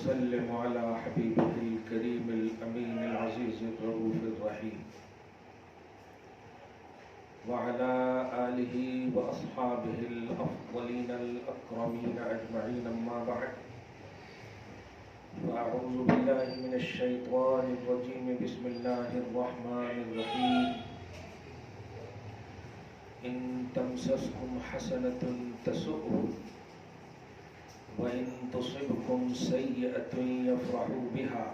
وسلم على حبيبه الكريم الأمين العزيز الرؤوف الرحيم وعلى آله وأصحابه الأفضلين الأكرمين أجمعين. أما بعد، فأعوذ بالله من الشيطان الرجيم. بسم الله الرحمن الرحيم. إن تمسسكم حسنة تسؤهم وإن تصبكم سيئة يفرحوا بها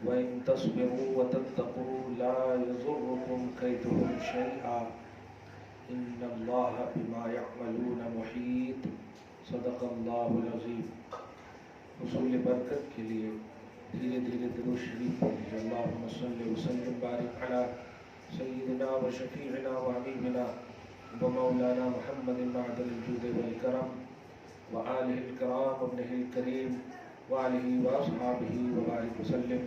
وإن تصبروا وتتقوا لا يضركم كيدهم شيئا إن الله بما يعملون محيط. صدق اللہ العظیم. حصول برکت کے لیے دھیرے دھیرے درود شریف پڑھیے. اللہم صلی وسلم بارک علی سیدنا و شفیعنا و حبیبنا و مولانا محمد معدن الجود والکرم وآلہ الکرام وابنہ الکریم وآلہ واصحابہ وبارک وسلم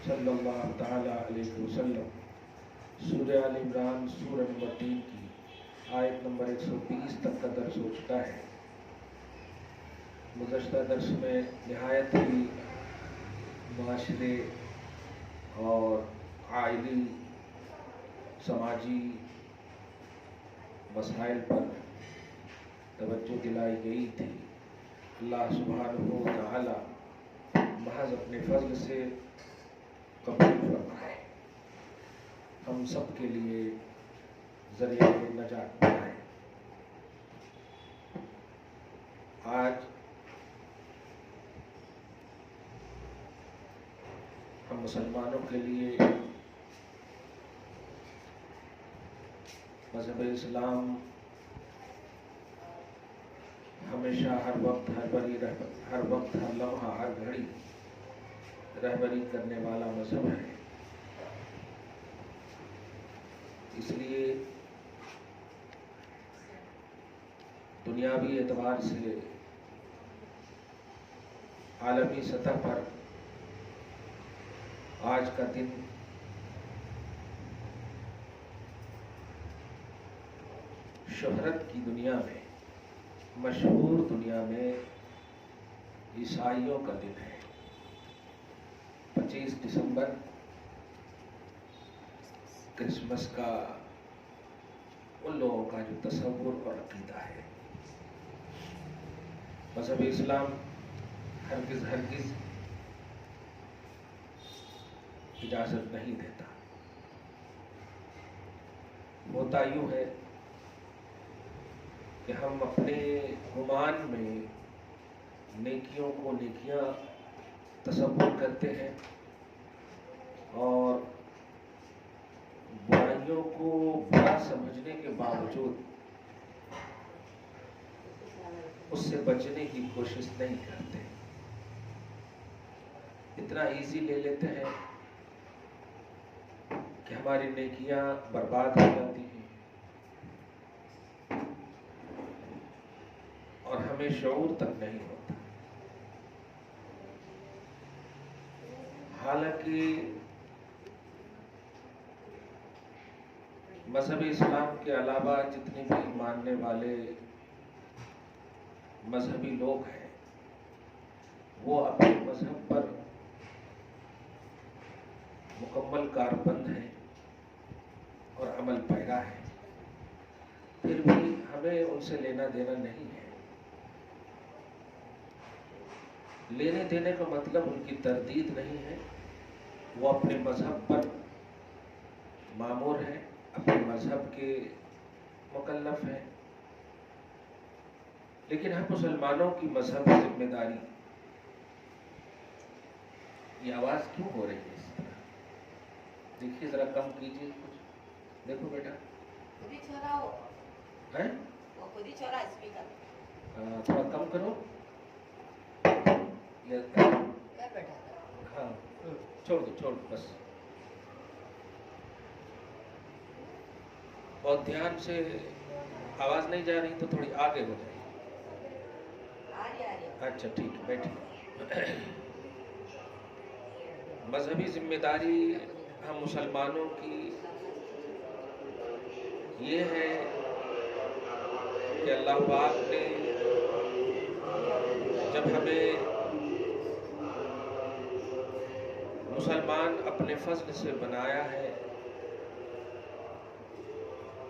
صلی اللہ تعالی علیہ وسلم. سورہ آل عمران سورہ نمبر 3 کی آیت نمبر 120 تک کا درس ہو چکا ہے. گزشتہ درس میں نہایت ہی معاشرے اور عائلی سماجی مسائل پر توجہ دلائی گئی تھی. اللہ سبحانہ و تعالی محض اپنے فضل سے قبول فرمائے، ہم سب کے لیے ذریعہ نجات بنائے. آج ہم مسلمانوں کے لیے مذہب اسلام ہمیشہ ہر وقت ہر لمحہ ہر گھڑی رہبری کرنے والا مذہب ہے. اس لیے دنیاوی اعتبار سے عالمی سطح پر آج کا دن شہرت کی دنیا میں، مشہور دنیا میں عیسائیوں کا دن ہے. 25 دسمبر کرسمس کا ان لوگوں کا جو تصور اور عقیدہ ہے. مذہب اسلام ہرگز اجازت نہیں دیتا. ہوتا یوں ہے کہ ہم اپنے گمان میں نیکیوں کو نیکیاں تصور کرتے ہیں اور برائیوں کو برا سمجھنے کے باوجود اس سے بچنے کی کوشش نہیں کرتے. اتنا ایزی لے لیتے ہیں کہ ہماری نیکیاں برباد ہو جاتی ہیں اور ہمیں شعور تک نہیں ہوتا. حالانکہ مذہب اسلام کے علاوہ جتنے بھی ماننے والے مذہبی لوگ ہیں وہ اپنے مذہب پر مکمل کاربند ہیں اور عمل پیرا ہیں. پھر بھی ہمیں ان سے لینا دینا نہیں ہے. لینے دینے کا مطلب ان کی تردید نہیں ہے. وہ اپنے مذہب پر مامور ہیں، اپنے مذہب کے مکلف ہیں. لیکن ہم مسلمانوں کی مذہبی ذمہ داری، یہ آواز کیوں ہو رہی ہے اس طرح؟ دیکھیے ذرا کم کیجیے کچھ. دیکھو بیٹا تھوڑا کم کرو. ہاں چھوڑ دو بس. بہت دھیان سے آواز نہیں جا رہی تو تھوڑی آگے ہو جائے. اچھا ٹھیک ہے بیٹھیے. مذہبی ذمہ داری ہم مسلمانوں کی یہ ہے کہ اللہ پاک نے جب ہمیں مسلمان اپنے فضل سے بنایا ہے،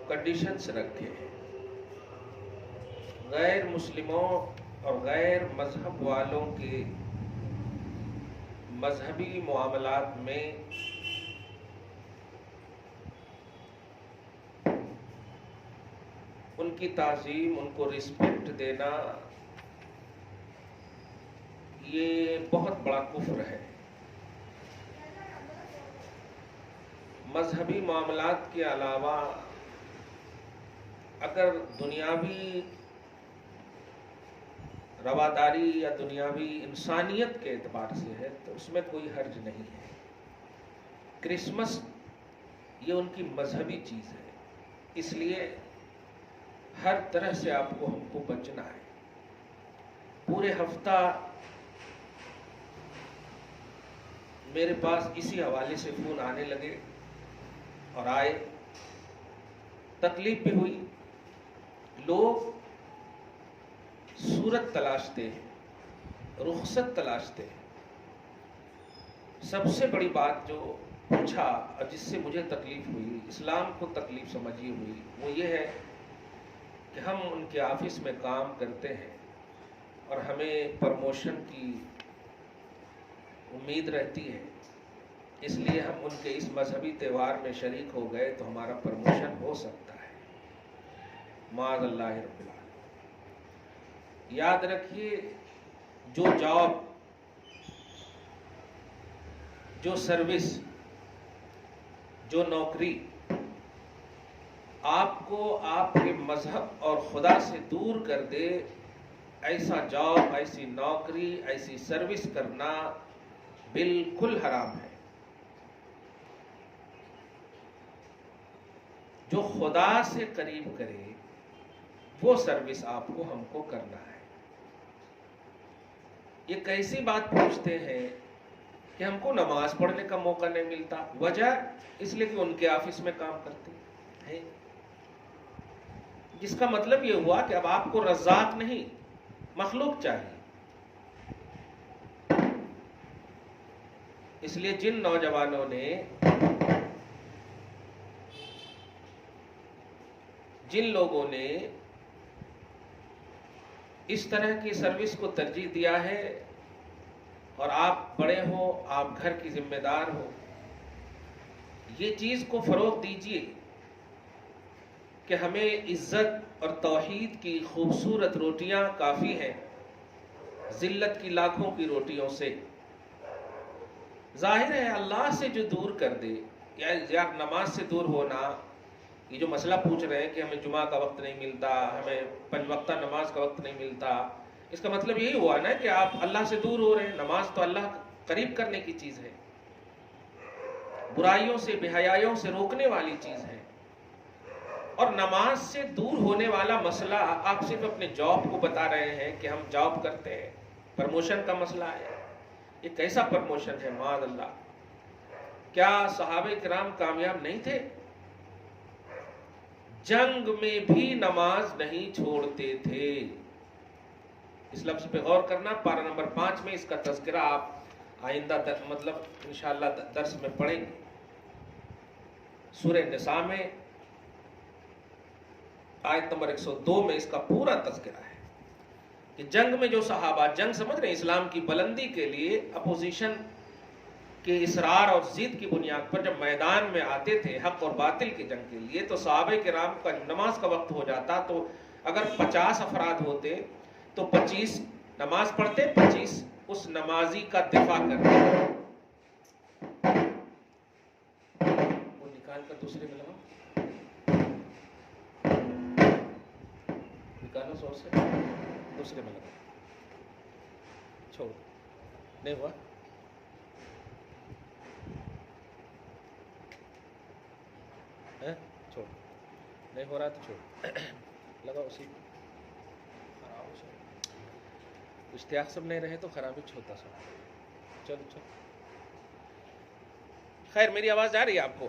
کنڈیشنز رکھے ہیں۔ غیر مسلموں اور غیر مذہب والوں کے مذہبی معاملات میں ان کی تعظیم، ان کو رسپیکٹ دینا، یہ بہت بڑا کفر ہے۔ مذہبی معاملات کے علاوہ اگر دنیاوی رواداری یا دنیاوی انسانیت کے اعتبار سے ہے تو اس میں کوئی حرج نہیں ہے۔ کرسمس یہ ان کی مذہبی چیز ہے، اس لیے ہر طرح سے آپ کو ہم کو بچنا ہے۔ پورے ہفتہ میرے پاس اسی حوالے سے فون آنے لگے اور آئے، تکلیف بھی ہوئی۔ لوگ صورت تلاشتے ہیں، رخصت تلاشتے ہیں۔ سب سے بڑی بات جو پوچھا اور جس سے مجھے تکلیف ہوئی، اسلام کو تکلیف سمجھی ہوئی، وہ یہ ہے کہ ہم ان کے آفس میں کام کرتے ہیں اور ہمیں پروموشن کی امید رہتی ہے، اس لیے ہم ان کے اس مذہبی تہوار میں شریک ہو گئے تو ہمارا پروموشن ہو سکتا ہے۔ معاذ اللہ رب العالمین۔ یاد رکھیے، جو جاب، جو سروس، جو نوکری آپ کو آپ کے مذہب اور خدا سے دور کر دے، ایسا جاب، ایسی نوکری، ایسی سروس کرنا بالکل حرام ہے۔ جو خدا سے قریب کرے وہ سروس آپ کو ہم کو کرنا ہے۔ یہ کیسی بات پوچھتے ہیں کہ ہم کو نماز پڑھنے کا موقع نہیں ملتا؟ وجہ اس لیے کہ ان کے آفس میں کام کرتے ہیں، جس کا مطلب یہ ہوا کہ اب آپ کو رزاق نہیں، مخلوق چاہیے۔ اس لیے جن نوجوانوں نے، جن لوگوں نے اس طرح کی سروس کو ترجیح دیا ہے، اور آپ بڑے ہو، آپ گھر کی ذمہ دار ہو، یہ چیز کو فروغ دیجیے کہ ہمیں عزت اور توحید کی خوبصورت روٹیاں کافی ہیں، ذلت کی لاکھوں کی روٹیوں سے۔ ظاہر ہے اللہ سے جو دور کر دے، یا نماز سے دور ہونا، یہ جو مسئلہ پوچھ رہے ہیں کہ ہمیں جمعہ کا وقت نہیں ملتا، ہمیں 5 وقتہ نماز کا وقت نہیں ملتا، اس کا مطلب یہی ہوا نا کہ آپ اللہ سے دور ہو رہے ہیں۔ نماز تو اللہ قریب کرنے کی چیز ہے، برائیوں سے، بے حیائیوں سے روکنے والی چیز ہے۔ اور نماز سے دور ہونے والا مسئلہ آپ صرف اپنے جاب کو بتا رہے ہیں کہ ہم جاب کرتے ہیں، پروموشن کا مسئلہ ہے۔ یہ کیسا پروموشن ہے؟ معاذ اللہ۔ کیا صحابہ کرام کامیاب نہیں تھے؟ جنگ میں بھی نماز نہیں چھوڑتے تھے۔ اس لفظ پہ غور کرنا، پارہ نمبر 5 میں اس کا تذکرہ آپ آئندہ مطلب انشاءاللہ درس میں پڑھیں گے۔ سورہ نساء میں آیت نمبر 102 میں اس کا پورا تذکرہ ہے کہ جنگ میں جو صحابہ، جنگ سمجھ رہے ہیں اسلام کی بلندی کے لیے، اپوزیشن کے اصرار اور ضد کی بنیاد پر جب میدان میں آتے تھے حق اور باطل کی جنگ کے لیے، تو صحابہ کرام کا نماز کا وقت ہو جاتا تو اگر 50 افراد ہوتے تو 25 نماز پڑھتے، 25 اس نمازی کا دفاع کرتے۔ وہ نکال کر دوسرے میں لگاؤ، نکالو زور سے، دوسرے میں لگاؤ، چھوڑ، نہیں ہوا؟ چھوڑ، نہیں ہو رہا تو چھوڑ، لگاؤ اسی کو۔ اشتیاق سب نہیں رہے تو خرابی چھوٹا سا۔ چلو چلو، خیر میری آواز آ رہی ہے آپ کو؟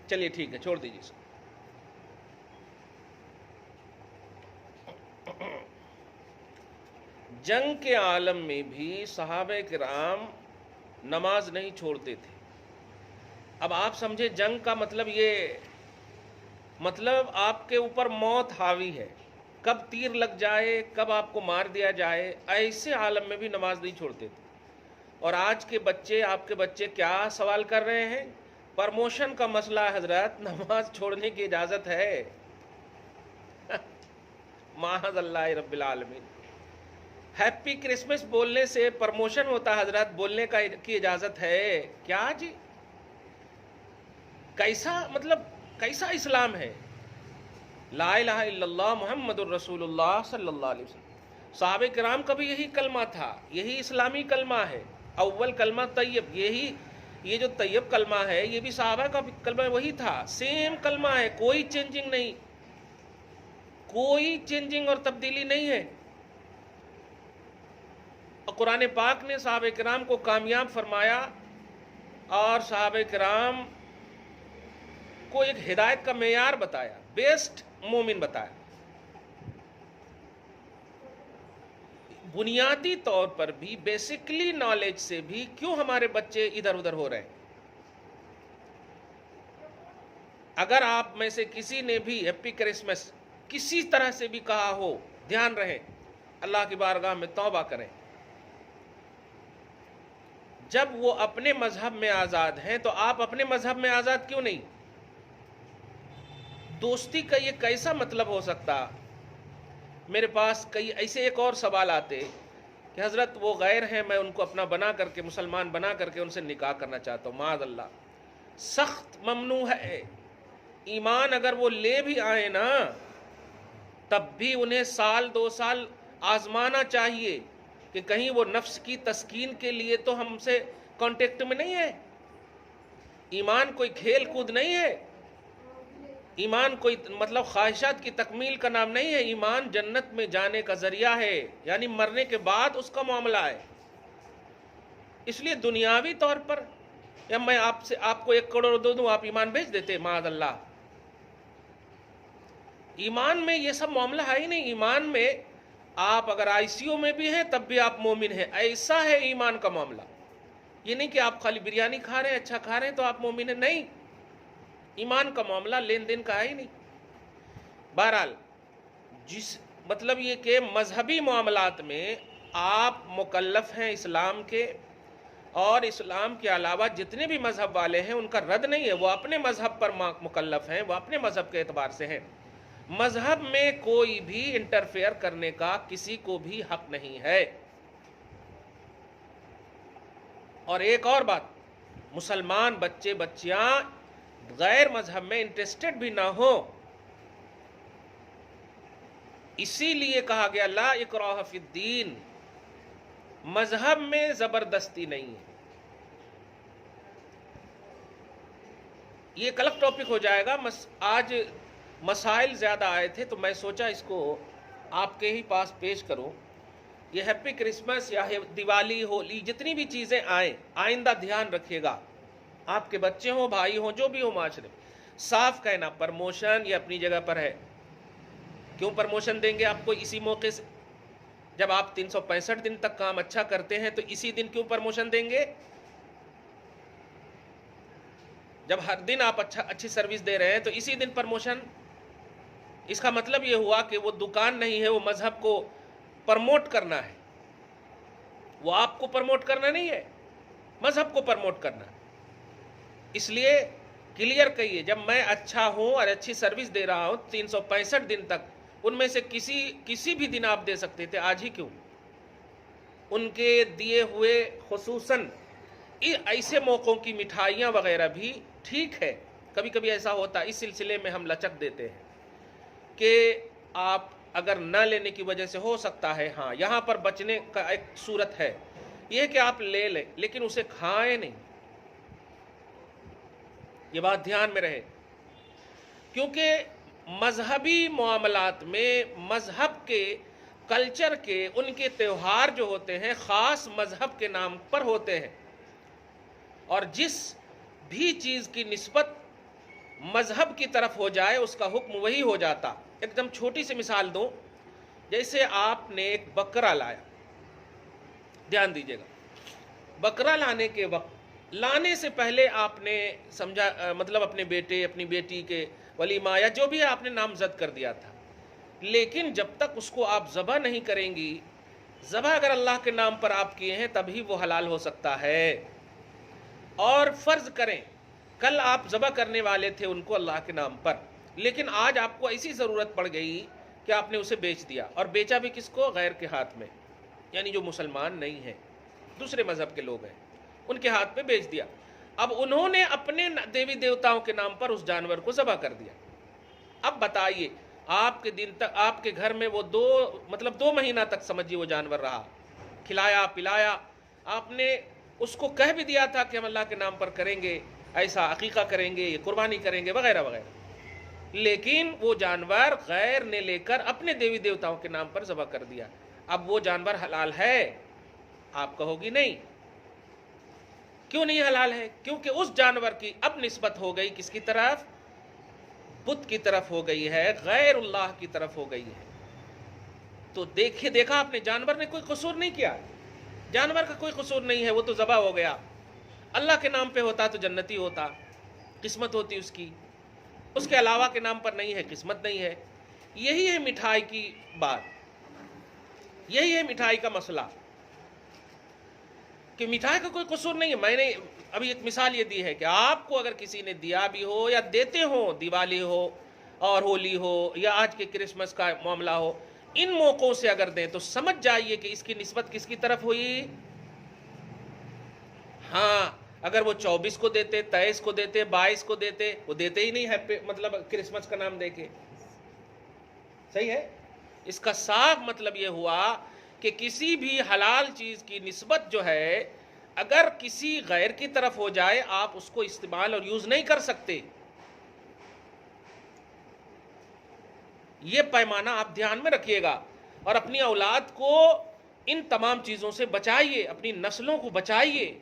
چلیے ٹھیک ہے، چھوڑ دیجیے اس کو۔ جنگ کے عالم میں بھی صحابہ کرام نماز نہیں چھوڑتے تھے۔ اب آپ سمجھے جنگ کا مطلب یہ، مطلب آپ کے اوپر موت حاوی ہے، کب تیر لگ جائے، کب آپ کو مار دیا جائے، ایسے عالم میں بھی نماز نہیں چھوڑتے تھے۔ اور آج کے بچے، آپ کے بچے کیا سوال کر رہے ہیں؟ پرموشن کا مسئلہ ہے حضرات، نماز چھوڑنے کی اجازت ہے؟ معاذ اللہ رب العالمین۔ ہیپی کرسمس بولنے سے پرموشن ہوتا ہے حضرات، بولنے کی اجازت ہے کیا جی؟ کیسا اسلام ہے؟ لا الہ الا اللہ محمد الرسول اللہ صلی اللہ علیہ وسلم۔ صحابہ کرام کا بھی یہی کلمہ تھا، یہی اسلامی کلمہ ہے، اول کلمہ طیب، یہ جو طیب کلمہ ہے یہ بھی صحابہ کا کلمہ وہی تھا، سیم کلمہ ہے، کوئی چینجنگ نہیں، کوئی چینجنگ اور تبدیلی نہیں ہے۔ قرآن پاک نے صحابہ کرام کو کامیاب فرمایا اور صحابہ کرام کو ایک ہدایت کا معیار بتایا، بیسٹ مومن بتایا۔ بنیادی طور پر بھی، بیسکلی نالج سے بھی کیوں ہمارے بچے ادھر ادھر ہو رہے ہیں؟ اگر آپ میں سے کسی نے بھی ہیپی کرسمس کسی طرح سے بھی کہا ہو، دھیان رہے، اللہ کی بارگاہ میں توبہ کریں۔ جب وہ اپنے مذہب میں آزاد ہیں تو آپ اپنے مذہب میں آزاد کیوں نہیں؟ دوستی کا یہ کیسا مطلب ہو سکتا؟ میرے پاس کئی ایسے ایک اور سوال آتے کہ حضرت وہ غیر ہیں، میں ان کو اپنا بنا کر کے، مسلمان بنا کر کے ان سے نکاح کرنا چاہتا ہوں۔ معاذ اللہ، سخت ممنوع ہے۔ ایمان اگر وہ لے بھی آئے نا، تب بھی انہیں 1-2 سال آزمانا چاہیے کہ کہیں وہ نفس کی تسکین کے لیے تو ہم سے کانٹیکٹ میں نہیں ہے۔ ایمان کوئی کھیل کود نہیں ہے، ایمان کوئی مطلب خواہشات کی تکمیل کا نام نہیں ہے، ایمان جنت میں جانے کا ذریعہ ہے، یعنی مرنے کے بعد اس کا معاملہ ہے۔ اس لیے دنیاوی طور پر یا میں آپ کو 1 کروڑ دے دوں، آپ ایمان بھیج دیتے؟ معاذ اللہ، ایمان میں یہ سب معاملہ ہے ہی نہیں۔ ایمان میں آپ اگر ICU میں بھی ہیں تب بھی آپ مومن ہیں، ایسا ہے ایمان کا معاملہ۔ یہ نہیں کہ آپ خالی بریانی کھا رہے ہیں، اچھا کھا رہے ہیں تو آپ مومن ہیں، نہیں، ایمان کا معاملہ لین دین کا ہے ہی نہیں۔ بہرحال مطلب یہ کہ مذہبی معاملات میں آپ مکلف ہیں اسلام کے، اور اسلام کے علاوہ جتنے بھی مذہب والے ہیں ان کا رد نہیں ہے، وہ اپنے مذہب پر مکلف ہیں، وہ اپنے مذہب کے اعتبار سے ہیں۔ مذہب میں کوئی بھی انٹرفیئر کرنے کا کسی کو بھی حق نہیں ہے۔ اور ایک اور بات، مسلمان بچے بچیاں غیر مذہب میں انٹرسٹڈ بھی نہ ہو، اسی لیے کہا گیا لا اکراہ فی الدین، مذہب میں زبردستی نہیں ہے۔ یہ ایک الگ ٹاپک ہو جائے گا، آج مسائل زیادہ آئے تھے تو میں سوچا اس کو آپ کے ہی پاس پیش کروں۔ یہ ہیپی کرسمس یا دیوالی، ہولی، جتنی بھی چیزیں آئیں، آئندہ دھیان رکھیے گا، آپ کے بچے ہوں، بھائی ہوں، جو بھی ہو معاشرے میں، صاف کہنا پرموشن یہ اپنی جگہ پر ہے۔ کیوں پرموشن دیں گے آپ کو اسی موقع سے؟ جب آپ 365 دن تک کام اچھا کرتے ہیں تو اسی دن کیوں پرموشن دیں گے؟ جب ہر دن آپ اچھی سروس دے رہے ہیں تو اسی دن پرموشن؟ اس کا مطلب یہ ہوا کہ وہ دکان نہیں ہے، وہ مذہب کو پرموٹ کرنا ہے، وہ آپ کو پرموٹ کرنا نہیں ہے، مذہب کو پرموٹ کرنا ہے۔ اس لیے کلیئر کہیے، جب میں اچھا ہوں اور اچھی سروس دے رہا ہوں 365 دن تک، ان میں سے کسی بھی دن آپ دے سکتے تھے، آج ہی کیوں؟ ان کے دیے ہوئے خصوصاً ایسے موقعوں کی مٹھائیاں وغیرہ بھی ٹھیک ہے، کبھی کبھی ایسا ہوتا ہے، اس سلسلے میں ہم لچک دیتے ہیں کہ آپ اگر نہ لینے کی وجہ سے ہو سکتا ہے، ہاں یہاں پر بچنے کا ایک صورت ہے، یہ کہ آپ لے لیں لیکن اسے کھائیں نہیں، یہ بات دھیان میں رہے، کیونکہ مذہبی معاملات میں مذہب کے کلچر کے ان کے تہوار جو ہوتے ہیں خاص مذہب کے نام پر ہوتے ہیں، اور جس بھی چیز کی نسبت مذہب کی طرف ہو جائے اس کا حکم وہی ہو جاتا۔ ایک دم چھوٹی سی مثال دوں، جیسے آپ نے ایک بکرا لایا، دھیان دیجیے گا، بکرا لانے کے وقت لانے سے پہلے آپ نے سمجھا مطلب اپنے بیٹے اپنی بیٹی کے ولیمہ یا جو بھی ہے آپ نے نامزد کر دیا تھا، لیکن جب تک اس کو آپ ذبح نہیں کریں گی، ذبح اگر اللہ کے نام پر آپ کیے ہیں تبھی وہ حلال ہو سکتا ہے۔ اور فرض کریں کل آپ ذبح کرنے والے تھے ان کو اللہ کے نام پر، لیکن آج آپ کو ایسی ضرورت پڑ گئی کہ آپ نے اسے بیچ دیا، اور بیچا بھی کس کو؟ غیر کے ہاتھ میں، یعنی جو مسلمان نہیں ہیں، دوسرے مذہب کے لوگ ہیں، ان کے ہاتھ میں بیچ دیا۔ اب انہوں نے اپنے دیوی دیوتاؤں کے نام پر اس جانور کو ذبح کر دیا۔ اب بتائیے آپ کے دن تک آپ کے گھر میں وہ دو مہینہ تک سمجھیے وہ جانور رہا، کھلایا پلایا، آپ نے اس کو کہہ بھی دیا تھا کہ ہم اللہ کے نام پر کریں گے، ایسا عقیقہ کریں گے، یہ قربانی کریں گے وغیرہ وغیرہ، لیکن وہ جانور غیر نے لے کر اپنے دیوی دیوتاؤں کے نام پر ذبح کر دیا۔ اب وہ جانور حلال ہے؟ آپ کہو گی نہیں۔ کیوں نہیں حلال ہے؟ کیونکہ اس جانور کی اب نسبت ہو گئی کس کی طرف؟ بت کی طرف ہو گئی ہے، غیر اللہ کی طرف ہو گئی ہے۔ تو دیکھا آپ نے جانور نے کوئی قصور نہیں کیا، جانور کا کوئی قصور نہیں ہے، وہ تو ذبح ہو گیا۔ اللہ کے نام پہ ہوتا تو جنتی ہوتا، قسمت ہوتی اس کی، اس کے علاوہ کے نام پر نہیں ہے، قسمت نہیں ہے۔ یہی ہے مٹھائی کی بات، یہی ہے مٹھائی کا مسئلہ کہ مٹھائی کا کوئی قصور نہیں ہے۔ میں نے ابھی ایک مثال یہ دی ہے کہ آپ کو اگر کسی نے دیا بھی ہو یا دیتے ہو، دیوالی ہو اور ہولی ہو یا آج کے کرسمس کا معاملہ ہو، ان موقعوں سے اگر دیں تو سمجھ جائیے کہ اس کی نسبت کس کی طرف ہوئی۔ ہاں اگر وہ 24 کو دیتے، 23 کو دیتے، 22 کو دیتے، وہ دیتے ہی نہیں ہے مطلب کرسمس کا نام دے کے، صحیح ہے۔ اس کا صاف مطلب یہ ہوا کہ کسی بھی حلال چیز کی نسبت جو ہے اگر کسی غیر کی طرف ہو جائے آپ اس کو استعمال اور یوز نہیں کر سکتے۔ یہ پیمانہ آپ دھیان میں رکھیے گا، اور اپنی اولاد کو ان تمام چیزوں سے بچائیے، اپنی نسلوں کو بچائیے۔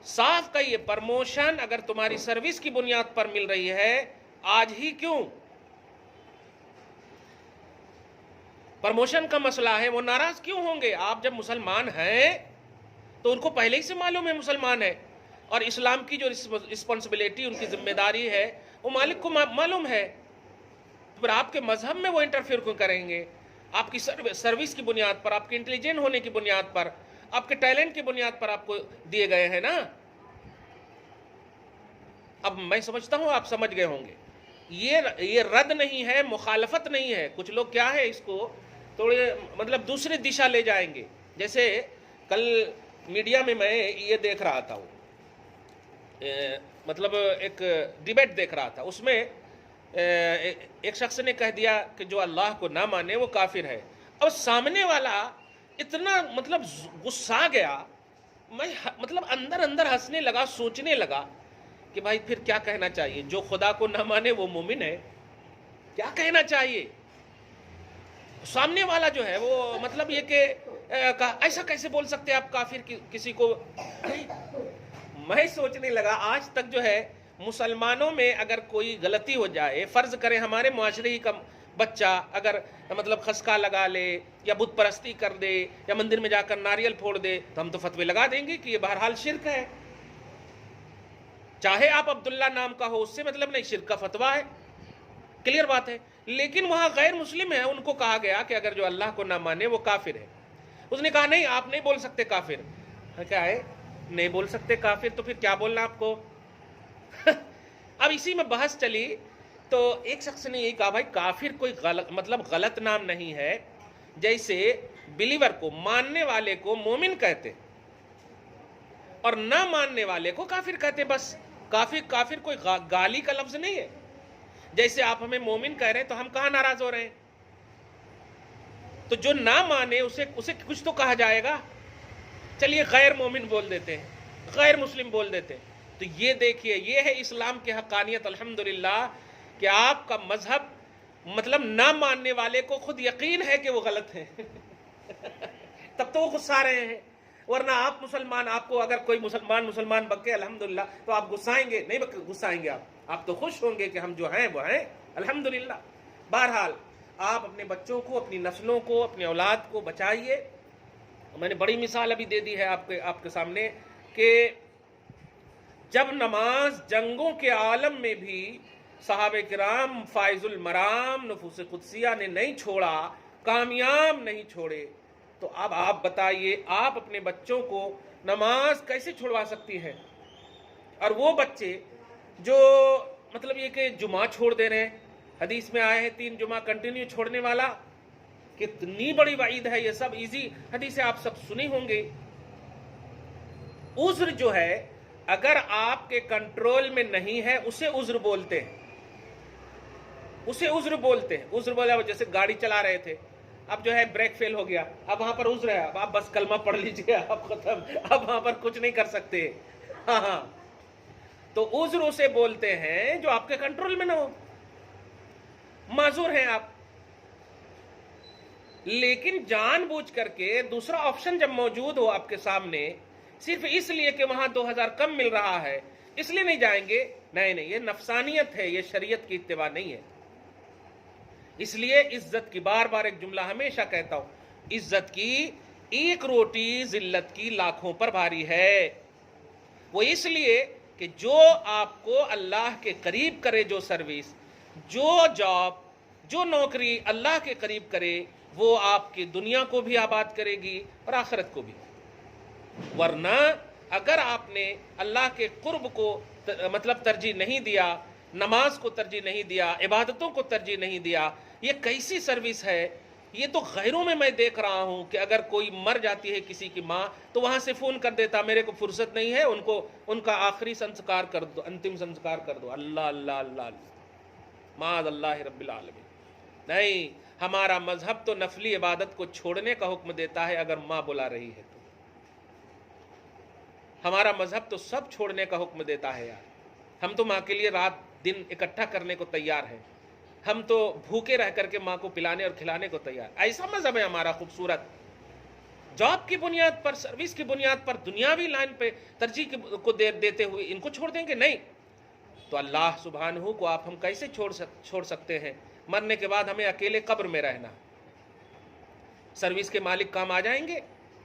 صاف کہیے پرموشن اگر تمہاری سروس کی بنیاد پر مل رہی ہے، آج ہی کیوں؟ پرموشن کا مسئلہ ہے، وہ ناراض کیوں ہوں گے؟ آپ جب مسلمان ہیں تو ان کو پہلے ہی سے معلوم ہے مسلمان ہے، اور اسلام کی جو رسپانسبلٹی، ان کی ذمہ داری ہے وہ مالک کو معلوم ہے، پھر آپ کے مذہب میں وہ انٹرفیئر کیوں کریں گے؟ آپ کی سروس کی بنیاد پر، آپ کے انٹیلیجنٹ ہونے کی بنیاد پر، آپ کے ٹیلنٹ کی بنیاد پر آپ کو دیے گئے ہیں نا۔ اب میں سمجھتا ہوں آپ سمجھ گئے ہوں گے، یہ رد نہیں ہے، مخالفت نہیں ہے۔ کچھ لوگ کیا ہے اس کو تھوڑے مطلب دوسری دشا لے جائیں گے۔ جیسے کل میڈیا میں یہ دیکھ رہا تھا، مطلب ایک ڈیبیٹ دیکھ رہا تھا، اس میں ایک شخص نے کہہ دیا کہ جو اللہ کو نہ مانے وہ کافر ہے۔ اب سامنے والا اتنا مطلب غصہ گیا، میں مطلب اندر ہنسنے لگا، سوچنے لگا کہ بھائی پھر کیا کہنا چاہیے؟ جو خدا کو نہ مانے وہ مومن ہے، کیا کہنا چاہیے؟ سامنے والا جو ہے وہ مطلب یہ کہ ایسا کیسے بول سکتے آپ کافر کسی کو؟ میں سوچنے لگا آج تک جو ہے مسلمانوں میں اگر کوئی غلطی ہو جائے، فرض کریں ہمارے معاشرے ہی کا بچہ اگر مطلب خسکا لگا لے یا بت پرستی کر دے یا مندر میں جا کر ناریل پھوڑ دے تو ہم تو فتوے لگا دیں گے کہ یہ بہرحال شرک ہے، چاہے آپ عبداللہ نام کا ہو، اس سے مطلب نہیں، شرک کا فتویٰ ہے، کلیئر بات ہے۔ لیکن وہاں غیر مسلم ہیں، ان کو کہا گیا کہ اگر جو اللہ کو نہ مانے وہ کافر ہے۔ اس نے کہا نہیں آپ نہیں بول سکتے کافر۔ کیا ہے نہیں بول سکتے کافر؟ تو پھر کیا بولنا آپ کو؟ اب اسی میں بحث چلی تو ایک شخص نے یہی کہا بھائی کافر کوئی غلط نام نہیں ہے، جیسے بلیور کو، ماننے والے کو مومن کہتے اور نہ ماننے والے کو کافر کہتے، بس۔ کافر کوئی گالی کا لفظ نہیں ہے۔ جیسے آپ ہمیں مومن کہہ رہے ہیں تو ہم کہاں ناراض ہو رہے ہیں؟ تو جو نہ مانے اسے کچھ تو کہا جائے گا۔ چلیے غیر مومن بول دیتے ہیں، غیر مسلم بول دیتے ہیں۔ تو یہ دیکھیے، یہ ہے اسلام کی حقانیت الحمدللہ، کہ آپ کا مذہب مطلب نہ ماننے والے کو خود یقین ہے کہ وہ غلط ہے تب تو وہ غصہ رہے ہیں، ورنہ آپ مسلمان، آپ کو اگر کوئی مسلمان بکے الحمدللہ تو آپ غصائیں گے نہیں، غصائیں گے آپ تو خوش ہوں گے کہ ہم جو ہیں وہ ہیں الحمدللہ۔ بہرحال آپ اپنے بچوں کو، اپنی نسلوں کو، اپنی اولاد کو بچائیے، میں نے بڑی مثال ابھی دے دی ہے آپ کے سامنے کہ جب نماز جنگوں کے عالم میں بھی صحابہ کرام فائز المرام نفوس قدسیہ نے نہیں چھوڑا، کامیاب نہیں چھوڑے، تو اب آپ بتائیے آپ اپنے بچوں کو نماز کیسے چھوڑوا سکتی ہیں؟ اور وہ بچے جو مطلب یہ کہ جمعہ چھوڑ دے رہے ہیں، حدیث میں آئے ہیں 3 جمعہ کنٹینیو چھوڑنے والا، کتنی بڑی وعید ہے، یہ سب ایزی حدیثیں آپ سب سنی ہوں گی۔ عذر جو ہے اگر آپ کے کنٹرول میں نہیں ہے اسے عذر بولتے ہیں، اسے عذر بولتے ہیں۔ عذر بولا جیسے گاڑی چلا رہے تھے، اب جو ہے بریک فیل ہو گیا، اب وہاں پر عذر ہے، اب آپ بس کلمہ پڑھ لیجئے، اب ختم، اب وہاں پر کچھ نہیں کر سکتے۔ ہاں تو عذر اسے بولتے ہیں جو آپ کے کنٹرول میں نہ ہو، معذور ہیں آپ۔ لیکن جان بوجھ کر کے دوسرا آپشن جب موجود ہو آپ کے سامنے، صرف اس لیے کہ وہاں 2000 کم مل رہا ہے اس لیے نہیں جائیں گے، نہیں، یہ نفسانیت ہے، یہ شریعت کی اتباع نہیں ہے۔ اس لیے عزت کی، بار بار ایک جملہ ہمیشہ کہتا ہوں، عزت کی ایک روٹی ذلت کی لاکھوں پر بھاری ہے۔ وہ اس لیے کہ جو آپ کو اللہ کے قریب کرے، جو سروس، جو جاب، جو نوکری اللہ کے قریب کرے، وہ آپ کی دنیا کو بھی آباد کرے گی اور آخرت کو بھی۔ ورنہ اگر آپ نے اللہ کے قرب کو مطلب ترجیح نہیں دیا، نماز کو ترجیح نہیں دیا، عبادتوں کو ترجیح نہیں دیا، یہ کیسی سروس ہے؟ یہ تو غیروں میں دیکھ رہا ہوں کہ اگر کوئی مر جاتی ہے کسی کی ماں تو وہاں سے فون کر دیتا، میرے کو فرصت نہیں ہے، ان کا آخری سنسکار کر دو، انتم سنسکار کر دو۔ اللہ اللہ اللہ معاذ اللہ رب العالمین۔ نہیں، ہمارا مذہب تو نفلی عبادت کو چھوڑنے کا حکم دیتا ہے اگر ماں بلا رہی ہے تو۔ ہمارا مذہب تو سب چھوڑنے کا حکم دیتا ہے یار۔ ہم تو ماں کے لیے رات دن اکٹھا کرنے کو تیار ہیں، ہم تو بھوکے رہ کر کے ماں کو پلانے اور کھلانے کو تیار۔ ایسا مذہب ہے ہمارا خوبصورت۔ جاب کی بنیاد پر، سروس کی بنیاد پر، دنیاوی لائن پہ ترجیح کو دیتے ہوئے ان کو چھوڑ دیں گے؟ نہیں۔ تو اللہ سبحانہ کو آپ ہم کیسے چھوڑ سکتے ہیں؟ مرنے کے بعد ہمیں اکیلے قبر میں رہنا۔ سروس کے مالک کام آ جائیں گے،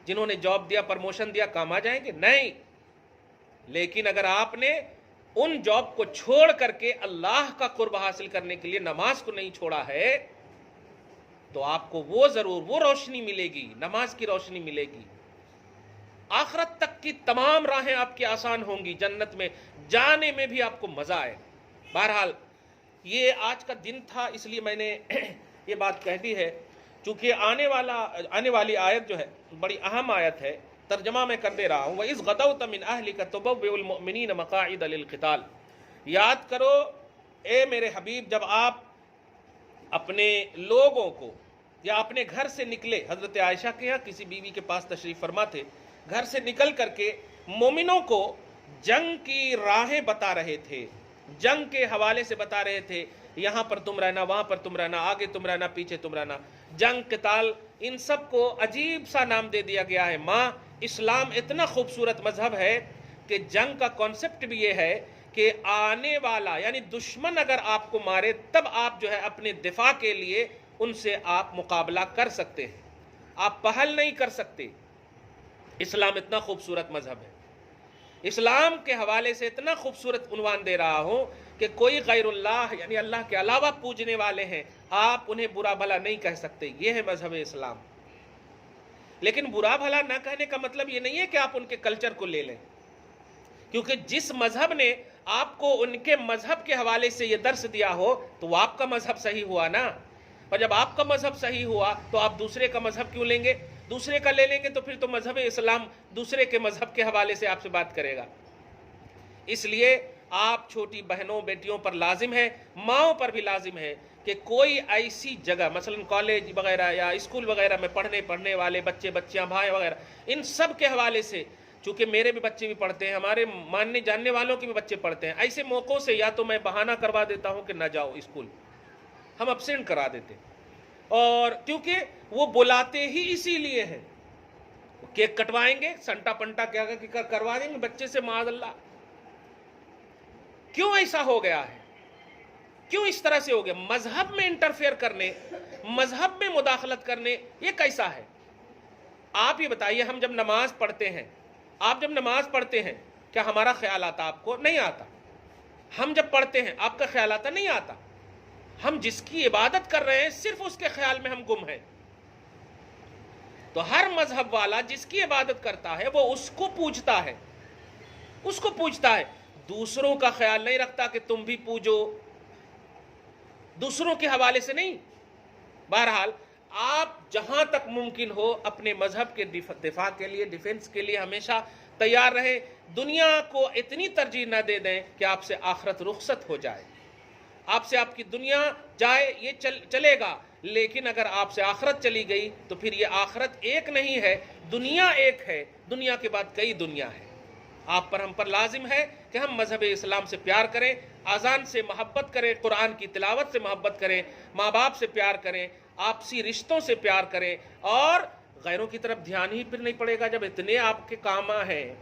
جنہوں نے جاب دیا، پرموشن دیا، کام آ جائیں گے؟ نہیں۔ لیکن اگر آپ نے ان جاب کو چھوڑ کر کے اللہ کا قرب حاصل کرنے کے لیے نماز کو نہیں چھوڑا ہے تو آپ کو وہ ضرور وہ روشنی ملے گی، نماز کی روشنی ملے گی، آخرت تک کی تمام راہیں آپ کی آسان ہوں گی، جنت میں جانے میں بھی آپ کو مزہ آئے۔ بہرحال یہ آج کا دن تھا، اس لیے میں نے یہ بات کہہ دی ہے، چونکہ آنے والی آیت جو ہے بڑی اہم آیت ہے، ترجمہ میں کر دے رہا ہوں۔ وَإِذْ غَدَوْتَ مِنْ أَهْلِكَ تُبَوِّئُ الْمُؤْمِنِينَ مَقَاعِدَ لِلْقِتَالِ۔ یاد کرو اے میرے حبیب، جب آپ اپنے لوگوں کو یا اپنے گھر سے نکلے، حضرت عائشہ کے یہاں کسی بیوی کے پاس تشریف فرما تھے، گھر سے نکل کر کے مومنوں کو جنگ کی راہیں بتا رہے تھے، جنگ کے حوالے سے بتا رہے تھے، یہاں پر تم رہنا، وہاں پر تم رہنا، آگے تم رہنا، پیچھے تم رہنا، جنگ قتال، ان سب کو عجیب سا نام دے دیا گیا ہے۔ ماں، اسلام اتنا خوبصورت مذہب ہے کہ جنگ کا کانسیپٹ بھی یہ ہے کہ آنے والا یعنی دشمن اگر آپ کو مارے تب آپ جو ہے اپنے دفاع کے لیے ان سے آپ مقابلہ کر سکتے ہیں، آپ پہل نہیں کر سکتے۔ اسلام اتنا خوبصورت مذہب ہے۔ اسلام کے حوالے سے اتنا خوبصورت عنوان دے رہا ہوں کہ کوئی غیر اللہ یعنی اللہ کے علاوہ پوجنے والے ہیں، آپ انہیں برا بھلا نہیں کہہ سکتے، یہ ہے مذہب اسلام۔ لیکن برا بھلا نہ کہنے کا مطلب یہ نہیں ہے کہ آپ ان کے کلچر کو لے لیں، کیونکہ جس مذہب نے آپ کو ان کے مذہب کے حوالے سے یہ درس دیا ہو تو وہ آپ کا مذہب صحیح ہوا نا۔ اور جب آپ کا مذہب صحیح ہوا تو آپ دوسرے کا مذہب کیوں لیں گے؟ دوسرے کا لے لیں گے تو پھر تو مذہب اسلام دوسرے کے مذہب کے حوالے سے آپ سے بات کرے گا۔ اس لیے آپ چھوٹی بہنوں بیٹیوں پر لازم ہے، ماؤں پر بھی لازم ہے کہ کوئی ایسی جگہ مثلا کالج وغیرہ یا اسکول وغیرہ میں پڑھنے والے بچے بچیاں بھائی وغیرہ، ان سب کے حوالے سے، چونکہ میرے بھی بچے بھی پڑھتے ہیں، ہمارے ماننے جاننے والوں کے بھی بچے پڑھتے ہیں، ایسے موقعوں سے یا تو میں بہانہ کروا دیتا ہوں کہ نہ جاؤ اسکول، ہم ابسینٹ کرا دیتے، اور کیونکہ وہ بلاتے ہی اسی لیے ہیں، کیک کٹوائیں گے، سنٹا پنٹا کیا کروا دیں گے بچے سے، معاذ اللہ۔ کیوں ایسا ہو گیا ہے؟ کیوں اس طرح سے ہو گیا؟ مذہب میں انٹرفیئر کرنے، مذہب میں مداخلت کرنے، یہ کیسا ہے؟ آپ یہ بتائیے ہم جب نماز پڑھتے ہیں، آپ جب نماز پڑھتے ہیں کیا ہمارا خیال آتا؟ آپ کو نہیں آتا. ہم جب پڑھتے ہیں آپ کا خیال آتا؟ نہیں آتا. ہم جس کی عبادت کر رہے ہیں صرف اس کے خیال میں ہم گم ہیں. تو ہر مذہب والا جس کی عبادت کرتا ہے وہ اس کو پوجتا ہے، اس کو پوجتا ہے، دوسروں کا خیال نہیں رکھتا کہ تم بھی پوجو، دوسروں کے حوالے سے نہیں. بہرحال آپ جہاں تک ممکن ہو اپنے مذہب کے دفاع کے لیے، ڈیفنس کے لیے ہمیشہ تیار رہیں. دنیا کو اتنی ترجیح نہ دے دیں کہ آپ سے آخرت رخصت ہو جائے. آپ سے آپ کی دنیا جائے یہ چلے گا، لیکن اگر آپ سے آخرت چلی گئی تو پھر یہ آخرت ایک نہیں ہے، دنیا ایک ہے، دنیا کے بعد کئی دنیا ہے. آپ پر ہم پر لازم ہے کہ ہم مذہب اسلام سے پیار کریں، اذان سے محبت کریں، قرآن کی تلاوت سے محبت کریں، ماں باپ سے پیار کریں، آپسی رشتوں سے پیار کریں، اور غیروں کی طرف دھیان ہی پھر نہیں پڑے گا جب اتنے آپ کے کام ہیں.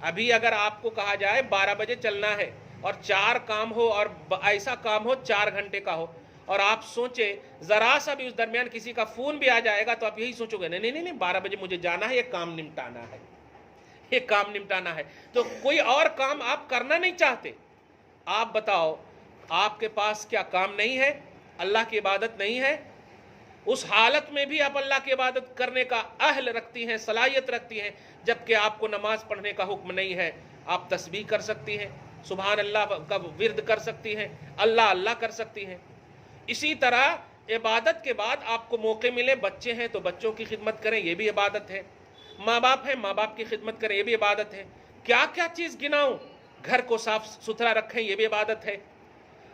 ابھی اگر آپ کو کہا جائے 12 بجے چلنا ہے اور 4 کام ہو، اور ایسا کام ہو 4 گھنٹے کا ہو، اور آپ سوچیں ذرا سا بھی اس درمیان کسی کا فون بھی آ جائے گا تو آپ یہی سوچو گے نہیں نہیں نہیں 12 بجے مجھے جانا ہے، یہ کام نمٹانا ہے، یہ کام نمٹانا ہے. تو کوئی اور کام آپ کرنا نہیں چاہتے. آپ بتاؤ آپ کے پاس کیا کام نہیں ہے؟ اللہ کی عبادت نہیں ہے؟ اس حالت میں بھی آپ اللہ کی عبادت کرنے کا اہل رکھتی ہیں، صلاحیت رکھتی ہیں، جبکہ آپ کو نماز پڑھنے کا حکم نہیں ہے. آپ تسبیح کر سکتی ہیں، سبحان اللہ کا ورد کر سکتی ہیں، اللہ اللہ کر سکتی ہیں. اسی طرح عبادت کے بعد آپ کو موقع ملے، بچے ہیں تو بچوں کی خدمت کریں، یہ بھی عبادت ہے. ماں باپ ہیں، ماں باپ کی خدمت کریں، یہ بھی عبادت ہے. کیا کیا چیز گناؤں؟ گھر کو صاف ستھرا رکھیں، یہ بھی عبادت ہے.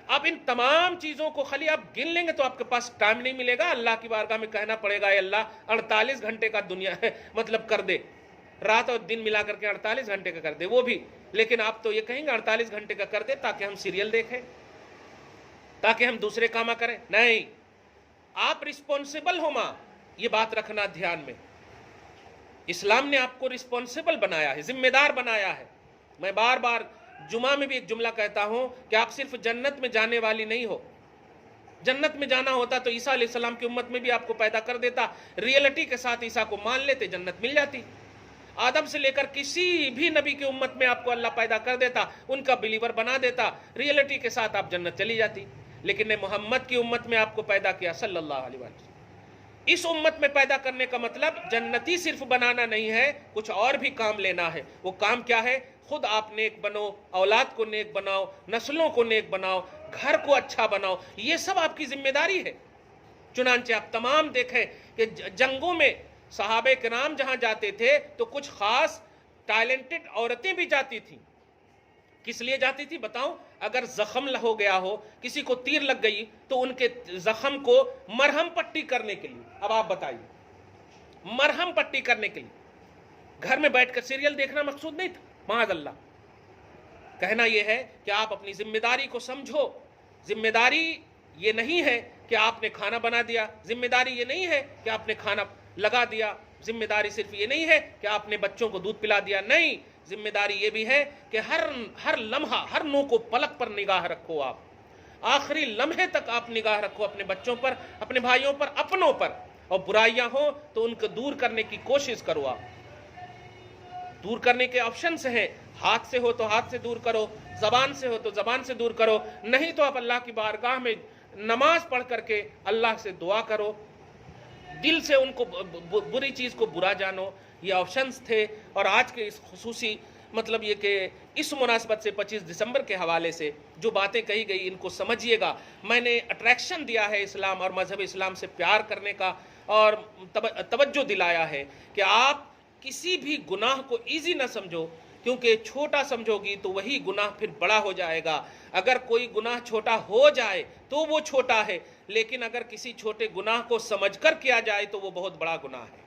اب ان تمام چیزوں کو خالی آپ گن لیں گے تو آپ کے پاس ٹائم نہیں ملے گا. اللہ کی بارگاہ میں کہنا پڑے گا اے اللہ 48 گھنٹے کا دنیا ہے مطلب کر دے، رات اور دن ملا کر کے 48 گھنٹے کا کر دے. وہ بھی لیکن آپ تو یہ کہیں گے 48 گھنٹے کا کر دے تاکہ ہم سیریل دیکھیں، تاکہ ہم دوسرے کام کریں. نہیں، آپ رسپونسبل ہو. ماں یہ بات رکھنا دھیان میں، اسلام نے آپ کو رسپونسبل بنایا ہے، ذمہ دار بنایا ہے. میں بار بار جمعہ میں بھی ایک جملہ کہتا ہوں کہ آپ صرف جنت میں جانے والی نہیں ہو. جنت میں جانا ہوتا تو عیسیٰ علیہ السلام کی امت میں بھی آپ کو پیدا کر دیتا، ریئلٹی کے ساتھ عیسیٰ کو مان لیتے، جنت مل جاتی. آدم سے لے کر کسی بھی نبی کی امت میں آپ کو اللہ پیدا کر دیتا، ان کا بلیور بنا دیتا، ریئلٹی کے ساتھ آپ جنت چلی جاتی. لیکن نے محمد کی امت میں آپ کو پیدا کیا صلی اللہ علیہ وسلم. اس امت میں پیدا کرنے کا مطلب جنتی صرف بنانا نہیں ہے، کچھ اور بھی کام لینا ہے. وہ کام کیا ہے؟ خود آپ نیک بنو، اولاد کو نیک بناؤ، نسلوں کو نیک بناؤ، گھر کو اچھا بناؤ. یہ سب آپ کی ذمہ داری ہے. چنانچہ آپ تمام دیکھیں کہ جنگوں میں صحابہ کرام جہاں جاتے تھے تو کچھ خاص ٹیلنٹڈ عورتیں بھی جاتی تھیں. کس لیے جاتی تھی بتاؤں؟ اگر زخم ہو گیا ہو، کسی کو تیر لگ گئی تو ان کے زخم کو مرہم پٹی کرنے کے لیے. اب آپ بتائیے، مرہم پٹی کرنے کے لیے. گھر میں بیٹھ کر سیریل دیکھنا مقصود نہیں تھا. معاذ اللہ. کہنا یہ ہے کہ آپ اپنی ذمہ داری کو سمجھو. ذمہ داری یہ نہیں ہے کہ آپ نے کھانا بنا دیا، ذمہ داری یہ نہیں ہے کہ آپ نے کھانا لگا دیا، ذمہ داری صرف یہ نہیں ہے کہ آپ نے بچوں کو دودھ پلا دیا. نہیں، ذمہ داری یہ بھی ہے کہ ہر لمحہ، ہر نو کو پلک پر نگاہ رکھو. آپ آخری لمحے تک آپ نگاہ رکھو اپنے بچوں پر، اپنے بھائیوں پر، اپنوں پر. اور برائیاں ہوں تو ان کو دور کرنے کی کوشش کرو. آپ دور کرنے کے آپشنز ہیں. ہاتھ سے ہو تو ہاتھ سے دور کرو، زبان سے ہو تو زبان سے دور کرو، نہیں تو آپ اللہ کی بارگاہ میں نماز پڑھ کر کے اللہ سے دعا کرو. دل سے ان کو بری چیز کو برا جانو. یہ آپشنز تھے. اور آج کے اس خصوصی مطلب یہ کہ اس مناسبت سے 25 دسمبر کے حوالے سے جو باتیں کہی گئی ان کو سمجھیے گا. میں نے اٹریکشن دیا ہے اسلام اور مذہب اسلام سے پیار کرنے کا، اور توجہ دلایا ہے کہ آپ کسی بھی گناہ کو ایزی نہ سمجھو، کیونکہ چھوٹا سمجھو گی تو وہی گناہ پھر بڑا ہو جائے گا. اگر کوئی گناہ چھوٹا ہو جائے تو وہ چھوٹا ہے، لیکن اگر کسی چھوٹے گناہ کو سمجھ کر کیا جائے تو وہ بہت بڑا گناہ ہے.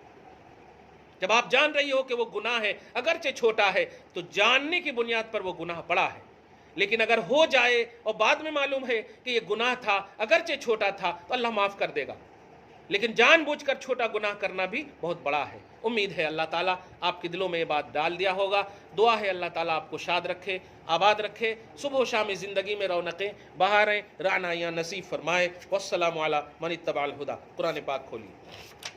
جب آپ جان رہی ہو کہ وہ گناہ ہے اگرچہ چھوٹا ہے تو جاننے کی بنیاد پر وہ گناہ بڑا ہے. لیکن اگر ہو جائے اور بعد میں معلوم ہے کہ یہ گناہ تھا اگرچہ چھوٹا تھا تو اللہ معاف کر دے گا. لیکن جان بوجھ کر چھوٹا گناہ کرنا بھی بہت بڑا ہے. امید ہے اللہ تعالیٰ آپ کے دلوں میں یہ بات ڈال دیا ہوگا. دعا ہے اللہ تعالیٰ آپ کو شاد رکھے، آباد رکھے، صبح و شام زندگی میں رونقیں، بہاریں، رعنائیاں نصیب فرمائے. والسلام علی من اتبع الہدی. قرآن پاک کھولیے.